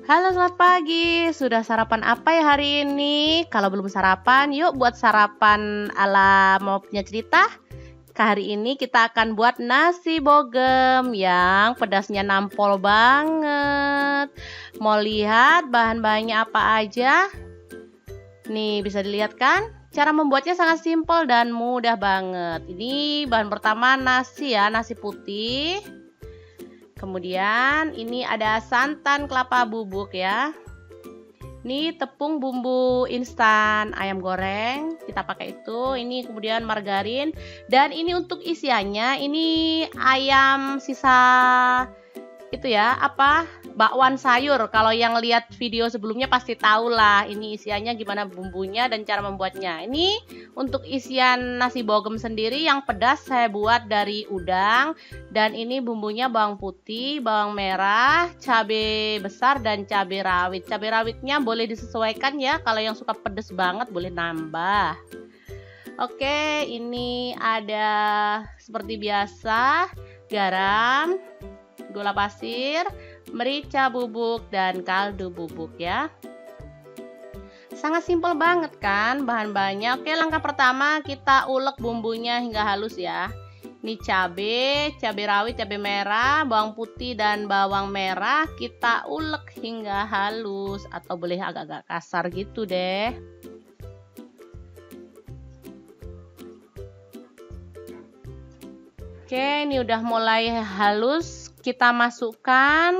Halo, selamat pagi. Sudah sarapan apa ya hari ini? Kalau belum sarapan, yuk buat sarapan ala Mama Punya Cerita. Hari ini kita akan buat nasi bogem yang pedasnya nampol banget. Mau lihat bahan-bahannya apa aja? Nih, bisa dilihat kan? Cara membuatnya sangat simpel dan mudah banget. Ini bahan pertama nasi ya, nasi putih. Kemudian ini ada santan kelapa bubuk ya. Ini tepung bumbu instan ayam goreng, kita pakai itu. Ini kemudian margarin. Dan ini untuk isiannya, ini ayam sisa itu ya, bakwan sayur. Kalau yang lihat video sebelumnya pasti tahu lah ini isiannya gimana bumbunya dan cara membuatnya. Ini untuk isian nasi bogem sendiri yang pedas saya buat dari udang. Dan ini bumbunya bawang putih, bawang merah, cabai besar dan cabai rawit. Cabai rawitnya boleh disesuaikan ya, kalau yang suka pedas banget boleh nambah. Oke, ini ada seperti biasa garam, gula pasir, merica bubuk, dan kaldu bubuk ya. Sangat simpel banget kan bahan-bahannya. Oke, langkah pertama kita ulek bumbunya hingga halus ya. Ini cabai rawit, cabai merah, bawang putih, dan bawang merah kita ulek hingga halus atau boleh agak-agak kasar gitu deh. Oke, ini udah mulai halus. Kita masukkan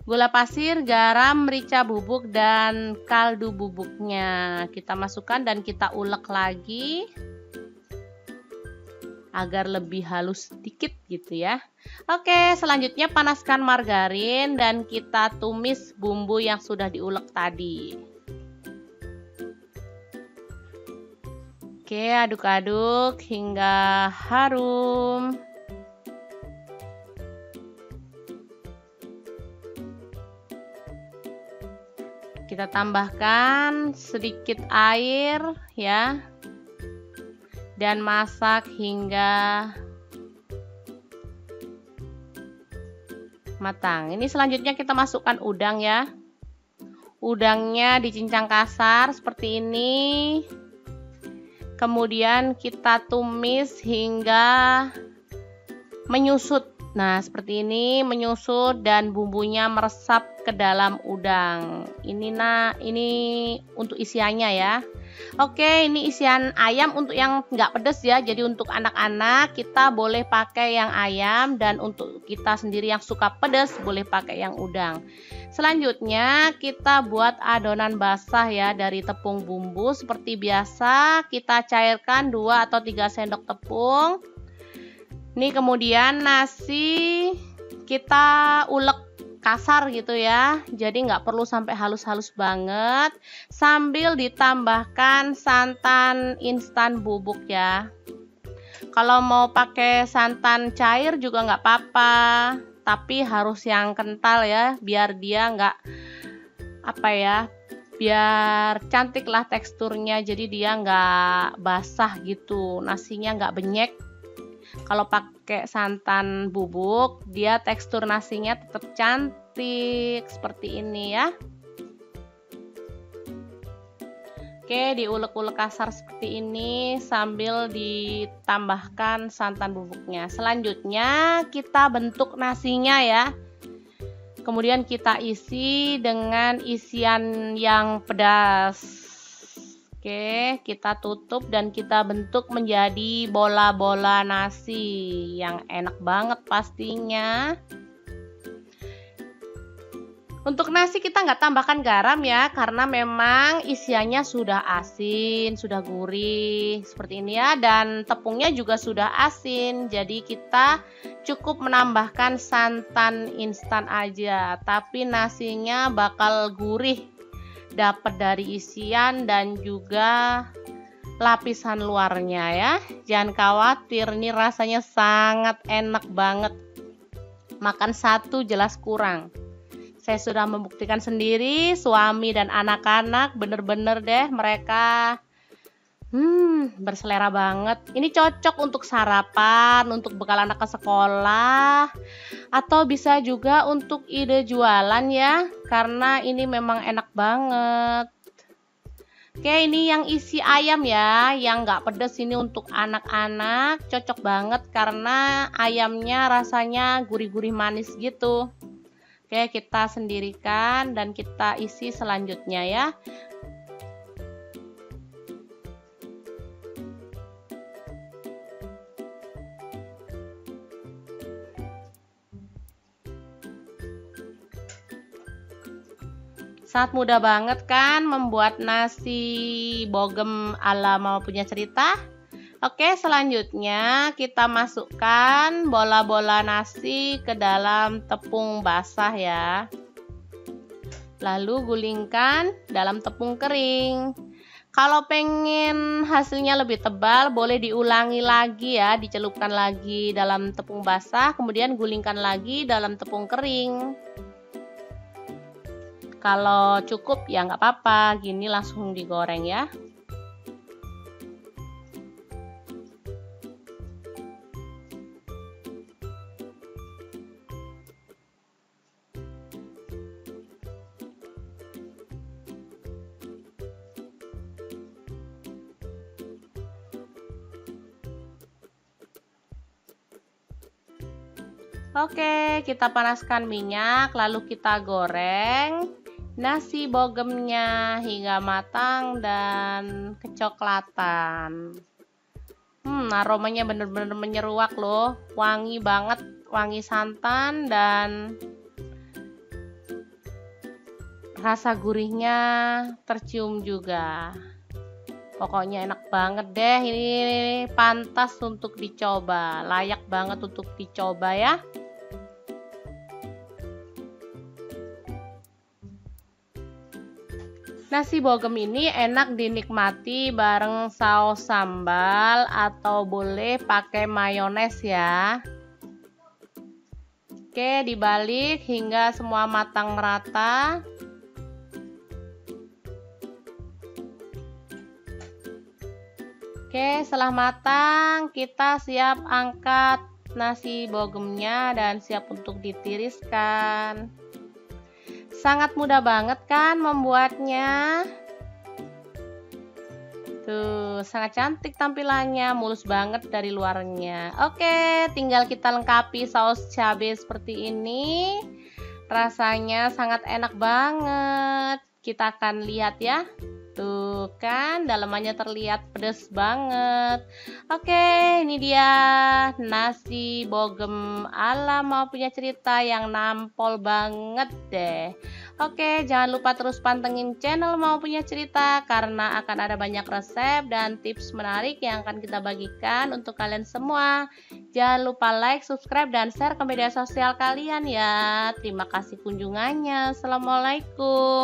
gula pasir, garam, merica bubuk, dan kaldu bubuknya. Kita masukkan dan kita ulek lagi agar lebih halus sedikit gitu ya. Oke, selanjutnya panaskan margarin dan kita tumis bumbu yang sudah diulek tadi. Oke, aduk-aduk hingga harum. Kita tambahkan sedikit air ya. Dan masak hingga matang. Ini selanjutnya kita masukkan udang ya. Udangnya dicincang kasar seperti ini. Kemudian kita tumis hingga menyusut. Nah, seperti ini menyusut dan bumbunya meresap ke dalam udang. Ini untuk isiannya ya. Oke, ini isian ayam untuk yang nggak pedas ya. Jadi untuk anak-anak kita boleh pakai yang ayam, dan untuk kita sendiri yang suka pedas boleh pakai yang udang. Selanjutnya kita buat adonan basah ya dari tepung bumbu. Seperti biasa kita cairkan 2 atau 3 sendok tepung. Ini kemudian nasi kita ulek kasar gitu ya, jadi nggak perlu sampai halus-halus banget, sambil ditambahkan santan instan bubuk ya. Kalau mau pakai santan cair juga nggak apa-apa, tapi harus yang kental ya, biar dia nggak biar cantik lah teksturnya, jadi dia nggak basah gitu, nasinya nggak benyek. Kalau pakai santan bubuk, dia tekstur nasinya tetap cantik seperti ini ya. Oke, diulek-ulek kasar seperti ini sambil ditambahkan santan bubuknya. Selanjutnya kita bentuk nasinya ya. Kemudian kita isi dengan isian yang pedas. Oke, kita tutup dan kita bentuk menjadi bola-bola nasi yang enak banget pastinya. Untuk nasi kita nggak tambahkan garam ya, karena memang isiannya sudah asin, sudah gurih seperti ini ya, dan tepungnya juga sudah asin. Jadi kita cukup menambahkan santan instan aja, tapi nasinya bakal gurih, dapat dari isian dan juga lapisan luarnya ya. Jangan khawatir, ini rasanya sangat enak banget. Makan satu jelas kurang. Saya sudah membuktikan sendiri, suami dan anak-anak bener-bener deh mereka Berselera banget. Ini cocok untuk sarapan, untuk bekal anak ke sekolah, atau bisa juga untuk ide jualan ya, karena ini memang enak banget. Oke, ini yang isi ayam ya, yang nggak pedes ini untuk anak-anak, cocok banget karena ayamnya rasanya gurih-gurih manis gitu. Oke, kita sendirikan dan kita isi selanjutnya ya. Sangat mudah banget kan membuat nasi bogem ala Mama Punya Cerita. Oke, selanjutnya kita masukkan bola-bola nasi ke dalam tepung basah ya. Lalu gulingkan dalam tepung kering. Kalau pengen hasilnya lebih tebal, boleh diulangi lagi ya, dicelupkan lagi dalam tepung basah, kemudian gulingkan lagi dalam tepung kering. Kalau cukup ya nggak apa-apa, gini langsung digoreng ya. Oke, kita panaskan minyak, lalu kita goreng nasi bogemnya hingga matang dan kecoklatan. Aromanya bener-bener menyeruak loh, wangi banget, wangi santan dan rasa gurihnya tercium juga. Pokoknya enak banget deh, ini pantas untuk dicoba, layak banget untuk dicoba ya. Nasi bogem ini enak dinikmati bareng saus sambal atau boleh pakai mayones ya. Oke, dibalik hingga semua matang merata. Oke, setelah matang kita siap angkat nasi bogemnya dan siap untuk ditiriskan. Sangat mudah banget kan membuatnya. Tuh, sangat cantik tampilannya, mulus banget dari luarnya. Oke, tinggal kita lengkapi saus cabai seperti ini. Rasanya sangat enak banget. Kita akan lihat ya. Tuh kan, dalamannya terlihat pedas banget. Oke, ini dia nasi bogem ala Mama Punya Cerita yang nampol banget deh. Oke, jangan lupa terus pantengin channel Mama Punya Cerita karena akan ada banyak resep dan tips menarik yang akan kita bagikan untuk kalian semua. Jangan lupa like, subscribe, dan share ke media sosial kalian ya. Terima kasih kunjungannya. Assalamualaikum.